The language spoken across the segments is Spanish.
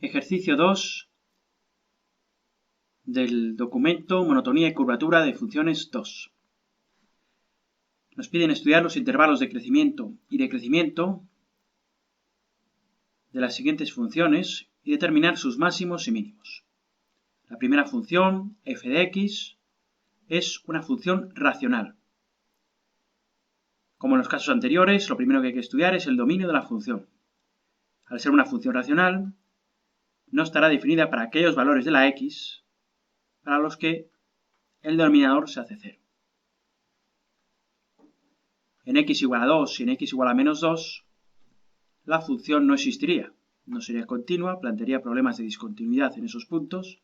Ejercicio 2 del documento Monotonía y curvatura de funciones 2. Nos piden estudiar los intervalos de crecimiento y decrecimiento de las siguientes funciones y determinar sus máximos y mínimos. La primera función, f de x, es una función racional. Como en los casos anteriores, lo primero que hay que estudiar es el dominio de la función. Al ser una función racional, no estará definida para aquellos valores de la x para los que el denominador se hace 0. En x igual a 2 y en x igual a menos 2, la función no existiría. No sería continua, plantearía problemas de discontinuidad en esos puntos.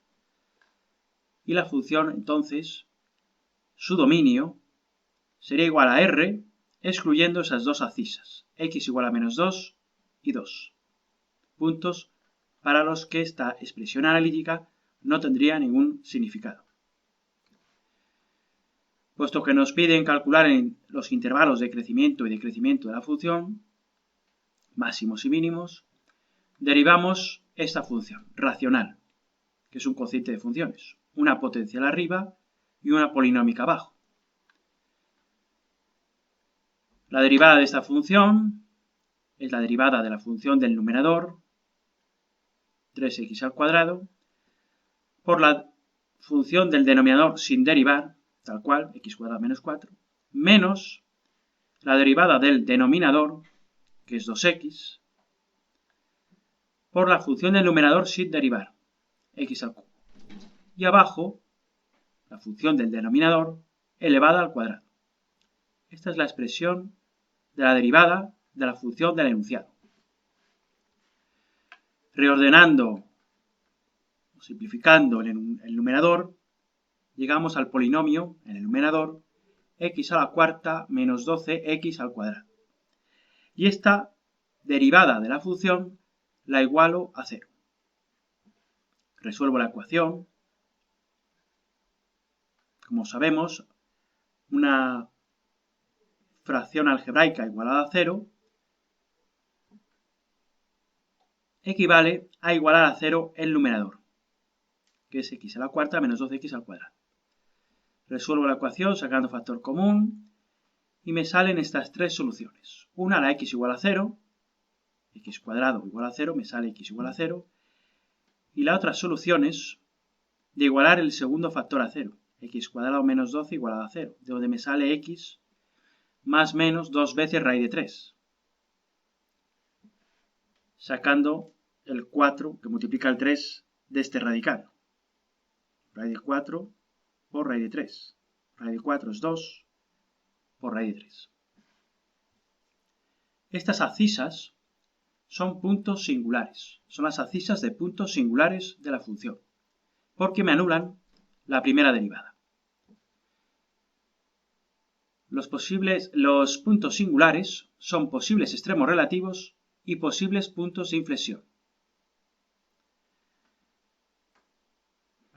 Y la función, entonces, su dominio sería igual a r, excluyendo esas dos abscisas, x igual a menos 2 y 2. Puntos para los que esta expresión analítica no tendría ningún significado. Puesto que nos piden calcular en los intervalos de crecimiento y decrecimiento de la función, máximos y mínimos, derivamos esta función racional, que es un cociente de funciones, una potencial arriba y una polinómica abajo. La derivada de esta función es la derivada de la función del numerador, 3x al cuadrado, por la función del denominador sin derivar, tal cual, x cuadrado menos 4, menos la derivada del denominador, que es 2x, por la función del numerador sin derivar, x al cubo. Y abajo, la función del denominador elevada al cuadrado. Esta es la expresión de la derivada de la función del enunciado. Reordenando o simplificando el numerador, llegamos al polinomio en el numerador x a la cuarta menos 12x al cuadrado. Y esta derivada de la función la igualo a 0. Resuelvo la ecuación. Como sabemos, una fracción algebraica igualada a 0 equivale a igualar a 0 el numerador, que es x a la cuarta menos 12x al cuadrado. Resuelvo la ecuación sacando factor común y me salen estas tres soluciones. Una, la x igual a 0, x cuadrado igual a 0, me sale x igual a 0. Y la otra solución es de igualar el segundo factor a 0, x cuadrado menos 12 igualado a 0, de donde me sale x más menos 2 veces raíz de 3. Sacando el 4 que multiplica el 3 de este radical. Raíz de 4 por raíz de 3. Raíz de 4 es 2 por raíz de 3. Estas abscisas son puntos singulares. Son las abscisas de puntos singulares de la función, porque me anulan la primera derivada. Los puntos singulares son posibles extremos relativos y posibles puntos de inflexión.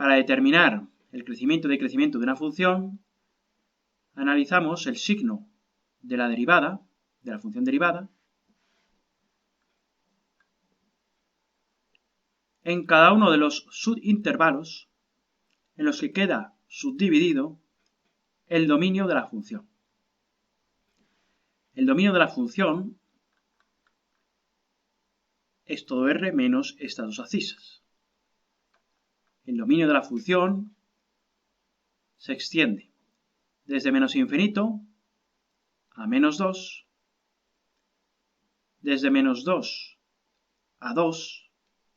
Para determinar el crecimiento y decrecimiento de una función, analizamos el signo de la derivada, de la función derivada, en cada uno de los subintervalos en los que queda subdividido el dominio de la función. El dominio de la función es todo r menos estas dos abscisas. El dominio de la función se extiende desde menos infinito a menos 2, desde menos 2 a 2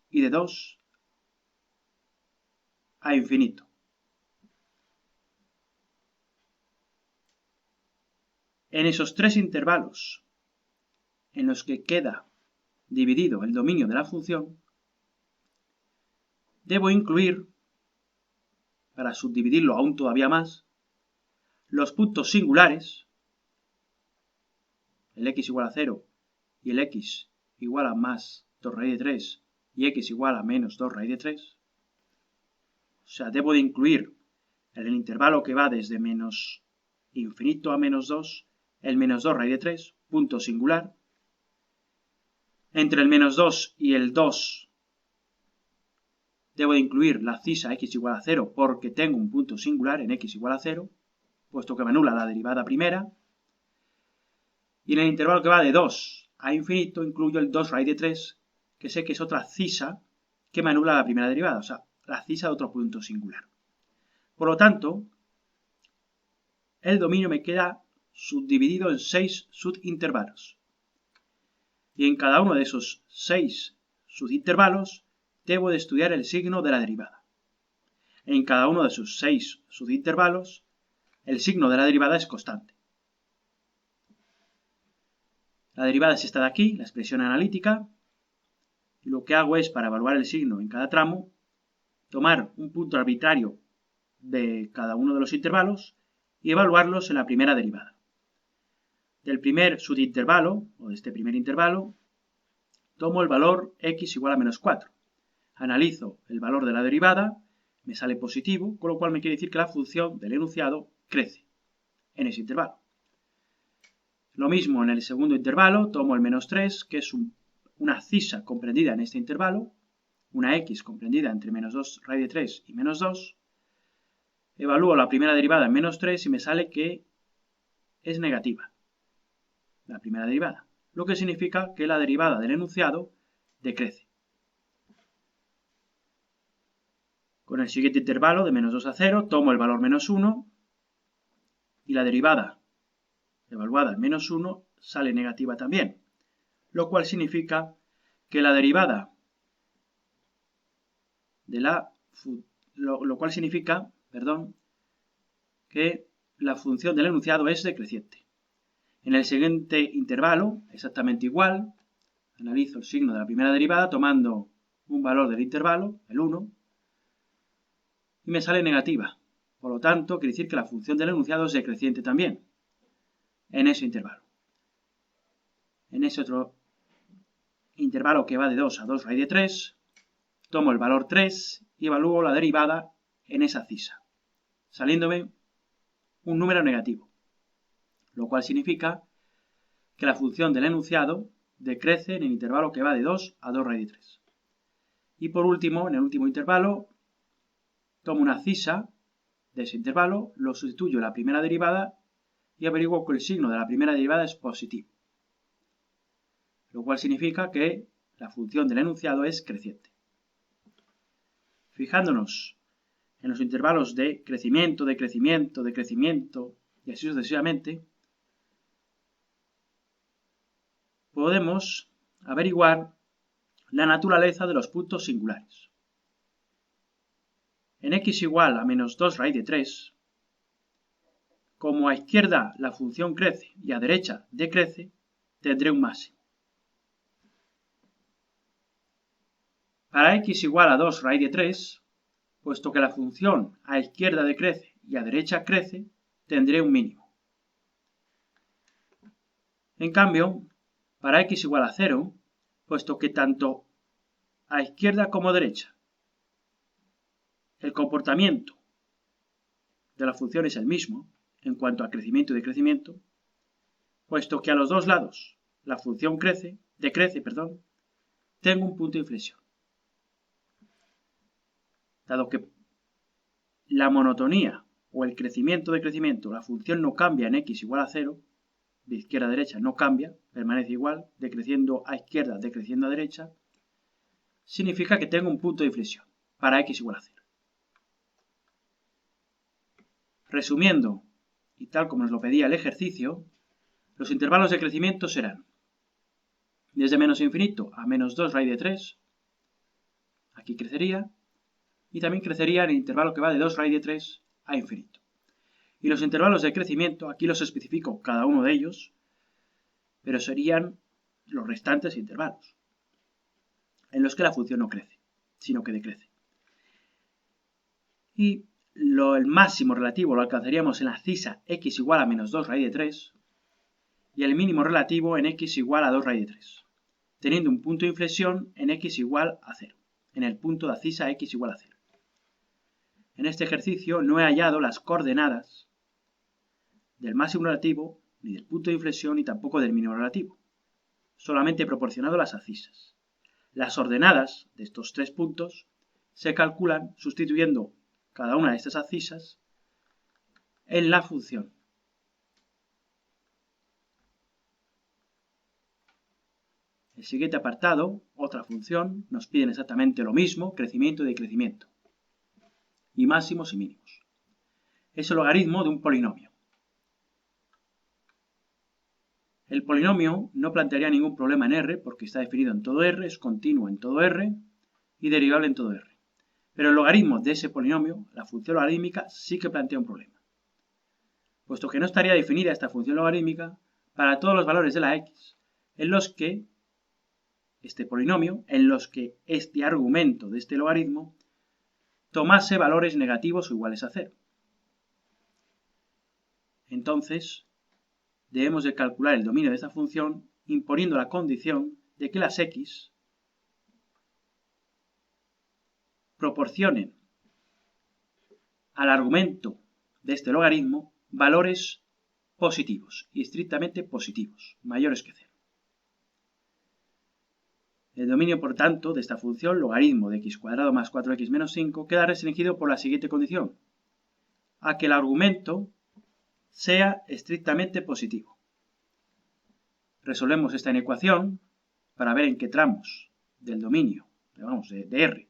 y de 2 a infinito. En esos tres intervalos en los que queda dividido el dominio de la función, debo incluir, para subdividirlo aún todavía más, los puntos singulares, el x igual a 0 y el x igual a más 2 raíz de 3 y x igual a menos 2 raíz de 3. O sea, debo de incluir en el intervalo que va desde menos infinito a menos 2, el menos 2 raíz de 3, punto singular. Entre el menos 2 y el 2 debo de incluir la cisa x igual a 0 porque tengo un punto singular en x igual a 0, puesto que me anula la derivada primera. Y en el intervalo que va de 2 a infinito incluyo el 2 raíz de 3, que sé que es otra cisa que me anula la primera derivada, o sea, la cisa de otro punto singular. Por lo tanto, el dominio me queda subdividido en 6 subintervalos. Y en cada uno de esos 6 subintervalos debo de estudiar el signo de la derivada. En cada uno de esos 6 subintervalos, el signo de la derivada es constante. La derivada es esta de aquí, la expresión analítica. Y lo que hago es, para evaluar el signo en cada tramo, tomar un punto arbitrario de cada uno de los intervalos y evaluarlos en la primera derivada. Del primer subintervalo, o de este primer intervalo, tomo el valor x igual a menos 4. Analizo el valor de la derivada, me sale positivo, con lo cual me quiere decir que la función del enunciado crece en ese intervalo. Lo mismo en el segundo intervalo, tomo el menos 3, que es una cisa comprendida en este intervalo, una x comprendida entre menos 2 raíz de 3 y menos 2. Evalúo la primera derivada en menos 3 y me sale que es negativa, la primera derivada, lo que significa que la derivada del enunciado decrece. Con el siguiente intervalo de menos 2 a 0, tomo el valor menos 1 y la derivada evaluada en menos 1 sale negativa también, lo cual significa que la derivada de que la función del enunciado es decreciente. En el siguiente intervalo, exactamente igual, analizo el signo de la primera derivada tomando un valor del intervalo, el 1, y me sale negativa. Por lo tanto, quiere decir que la función del enunciado es decreciente también, en ese intervalo. En ese otro intervalo que va de 2 a 2 raíz de 3, tomo el valor 3 y evalúo la derivada en esa cisa, saliéndome un número negativo, lo cual significa que la función del enunciado decrece en el intervalo que va de 2 a 2 raíz de 3. Y por último, en el último intervalo, tomo una cisa de ese intervalo, lo sustituyo en la primera derivada y averiguo que el signo de la primera derivada es positivo, lo cual significa que la función del enunciado es creciente. Fijándonos en los intervalos de crecimiento, decrecimiento, decrecimiento y así sucesivamente, podemos averiguar la naturaleza de los puntos singulares. En x igual a menos 2 raíz de 3, como a izquierda la función crece y a derecha decrece, tendré un máximo. Para x igual a 2 raíz de 3, puesto que la función a izquierda decrece y a derecha crece, tendré un mínimo. En cambio, para x igual a 0, puesto que tanto a izquierda como a derecha el comportamiento de la función es el mismo en cuanto a crecimiento y decrecimiento, puesto que a los dos lados la función decrece, tengo un punto de inflexión. Dado que la monotonía o el crecimiento-decrecimiento, la función no cambia en x igual a 0, de izquierda a derecha no cambia, permanece igual, decreciendo a izquierda, decreciendo a derecha, significa que tengo un punto de inflexión para x igual a 0. Resumiendo, y tal como nos lo pedía el ejercicio, los intervalos de crecimiento serán desde menos infinito a menos 2 raíz de 3, aquí crecería, y también crecería en el intervalo que va de 2 raíz de 3 a infinito. Y los intervalos de crecimiento, aquí los especifico cada uno de ellos, pero serían los restantes intervalos, en los que la función no crece, sino que decrece. Y el máximo relativo lo alcanzaríamos en la cisa x igual a menos 2 raíz de 3, y el mínimo relativo en x igual a 2 raíz de 3, teniendo un punto de inflexión en x igual a 0, en el punto de la cisa x igual a 0. En este ejercicio no he hallado las coordenadas del máximo relativo, ni del punto de inflexión, ni tampoco del mínimo relativo. Solamente he proporcionado las abscisas. Las ordenadas de estos tres puntos se calculan sustituyendo cada una de estas abscisas en la función. El siguiente apartado, otra función, nos piden exactamente lo mismo, crecimiento y decrecimiento, y máximos y mínimos. Es el logaritmo de un polinomio. El polinomio no plantearía ningún problema en R porque está definido en todo R, es continuo en todo R y derivable en todo R. Pero el logaritmo de ese polinomio, la función logarítmica, sí que plantea un problema, puesto que no estaría definida esta función logarítmica para todos los valores de la x en los que este polinomio, en los que este argumento de este logaritmo tomase valores negativos o iguales a 0. Entonces, debemos de calcular el dominio de esta función imponiendo la condición de que las x proporcionen al argumento de este logaritmo valores positivos y estrictamente positivos, mayores que 0. El dominio, por tanto, de esta función, logaritmo de x² más 4x menos 5, queda restringido por la siguiente condición: a que el argumento sea estrictamente positivo. Resolvemos esta inecuación para ver en qué tramos del dominio, de R,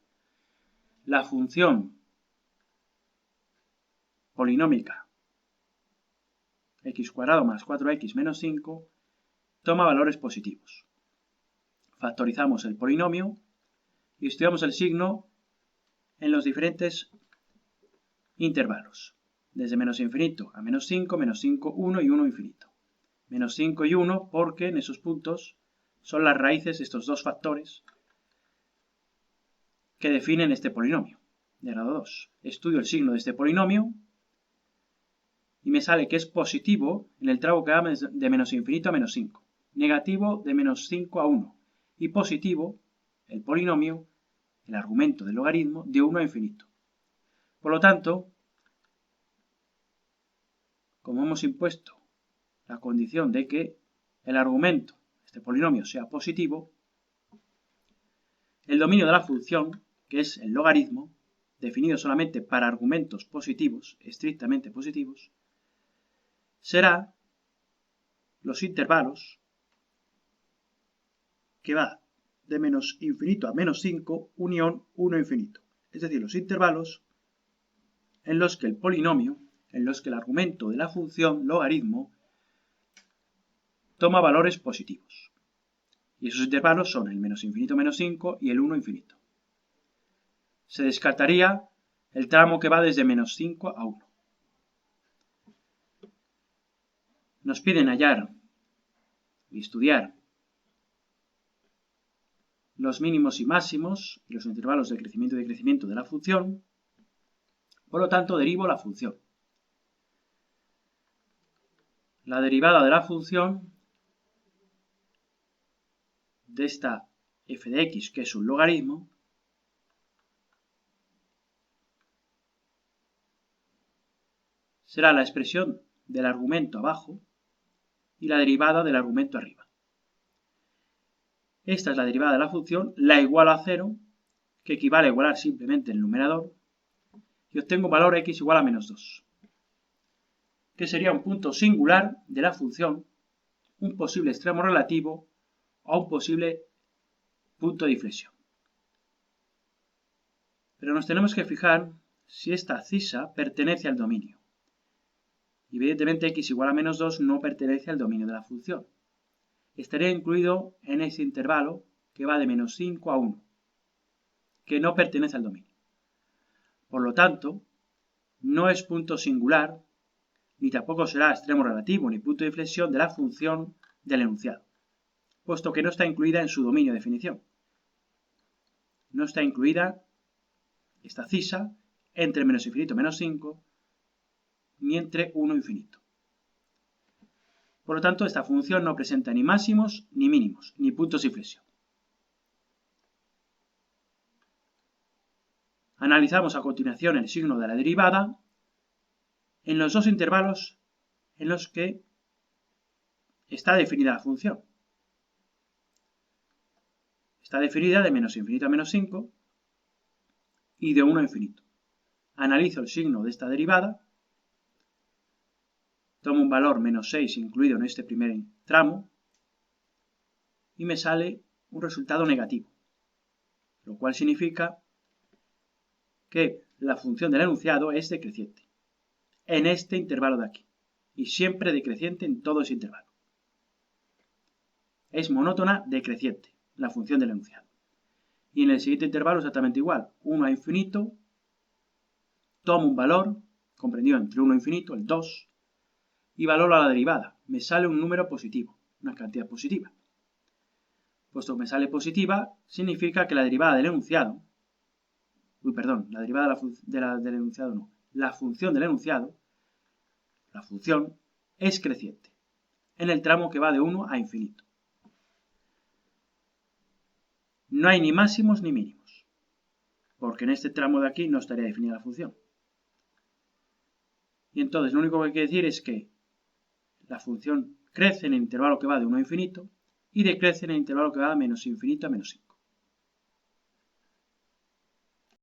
la función polinómica x² más 4x menos 5 toma valores positivos. Factorizamos el polinomio y estudiamos el signo en los diferentes intervalos, desde menos infinito a menos 5, menos 5, 1 y 1 infinito. Menos 5 y 1 porque en esos puntos son las raíces de estos dos factores que definen este polinomio de grado 2. Estudio el signo de este polinomio y me sale que es positivo en el tramo que va de menos infinito a menos 5, negativo de menos 5 a 1 y positivo el polinomio, el argumento del logaritmo, de 1 a infinito. Por lo tanto, como hemos impuesto la condición de que el argumento, este polinomio, sea positivo, el dominio de la función, que es el logaritmo, definido solamente para argumentos positivos, estrictamente positivos, será los intervalos que va de menos infinito a menos 5, unión 1 infinito. Es decir, los intervalos en los que el polinomio, en los que el argumento de la función logaritmo toma valores positivos. Y esos intervalos son el menos infinito menos 5 y el 1 infinito. Se descartaría el tramo que va desde menos 5 a 1. Nos piden hallar y estudiar los mínimos y máximos y los intervalos de crecimiento y decrecimiento de la función. Por lo tanto, derivo la función. La derivada de la función de esta f de x, que es un logaritmo, será la expresión del argumento abajo y la derivada del argumento arriba. Esta es la derivada de la función, la igualo a 0, que equivale a igualar simplemente el numerador, y obtengo un valor x igual a menos 2, que sería un punto singular de la función, un posible extremo relativo o un posible punto de inflexión. Pero nos tenemos que fijar si esta abscisa pertenece al dominio. Evidentemente x igual a menos 2 no pertenece al dominio de la función. Estaría incluido en ese intervalo que va de menos 5 a 1, que no pertenece al dominio. Por lo tanto, no es punto singular, ni tampoco será extremo relativo ni punto de inflexión de la función del enunciado, puesto que no está incluida en su dominio de definición. No está incluida esta abscisa entre menos infinito y menos 5, ni entre 1 e infinito. Por lo tanto, esta función no presenta ni máximos, ni mínimos, ni puntos de inflexión. Analizamos a continuación el signo de la derivada en los dos intervalos en los que está definida la función. Está definida de menos infinito a menos 5 y de 1 a infinito. Analizo el signo de esta derivada, tomo un valor menos 6 incluido en este primer tramo y me sale un resultado negativo, lo cual significa que la función del enunciado es decreciente en este intervalo de aquí y siempre decreciente en todo ese intervalo. Es monótona decreciente la función del enunciado. Y en el siguiente intervalo exactamente igual, 1 a infinito, tomo un valor comprendido entre 1 a infinito, el 2, y valoro la derivada. Me sale un número positivo, una cantidad positiva. Puesto que me sale positiva, significa que la derivada del enunciado, la derivada del enunciado no, la función del enunciado, la función es creciente en el tramo que va de 1 a infinito. No hay ni máximos ni mínimos, porque en este tramo de aquí no estaría definida la función. Y entonces lo único que hay que decir es que la función crece en el intervalo que va de 1 a infinito y decrece en el intervalo que va de menos infinito a menos infinito.